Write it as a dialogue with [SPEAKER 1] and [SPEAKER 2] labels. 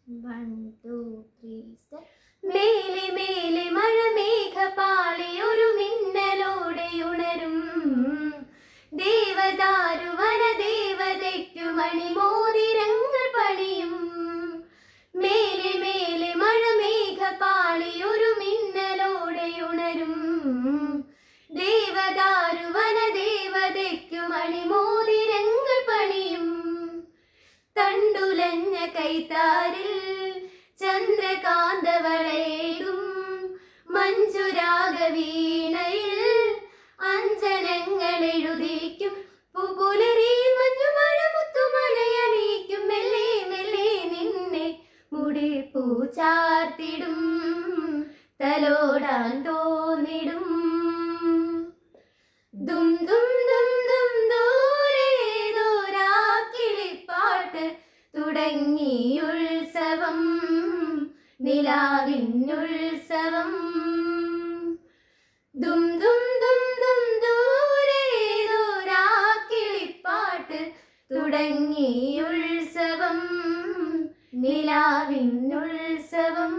[SPEAKER 1] 1, 2, 3, step. മേലെ മേലെ മഴമേഘപാളി ഒരു മിന്നലോടെ ഉണരും ദേവദാരു വനദേവതയ്ക്കു മണിമോതിരങ്ങൾ പണിയും. മേലെ മേലെ മഴമേഘപാളി ഒരു മിന്നലോടെ ഉണരും ദേവദാരു വനദേവതയ്ക്കു മണിമോതിരങ്ങൾ പണിയും. തണ്ടുലഞ്ഞ കൈത്താരിൽ ചന്ദ്രകാന്തവളേകും മഞ്ജുരാഗവീണയിൽ അഞ്ജനങ്ങൾ എഴുതിക്കും. പുലരിയിൽ മഞ്ഞുമഴ മുത്തുമലയണിയിക്കും. മെല്ലെ മെല്ലെ നിന്നെ മുടി പൂച്ചാർത്തിടും തലോടാൻ തോന്നിടും. ദും ദും ദും ദും ദൂരെ ദൂരാക്കിളിപ്പാട്ട് തുടങ്ങി ഉത്സവം നിലാവിനുത്സവം. ദും ദും ദും ദും ദൂരെ ദൂരാക്കിളിപ്പാട്ട് തുടങ്ങി ഉത്സവം നിലാവിനുത്സവം.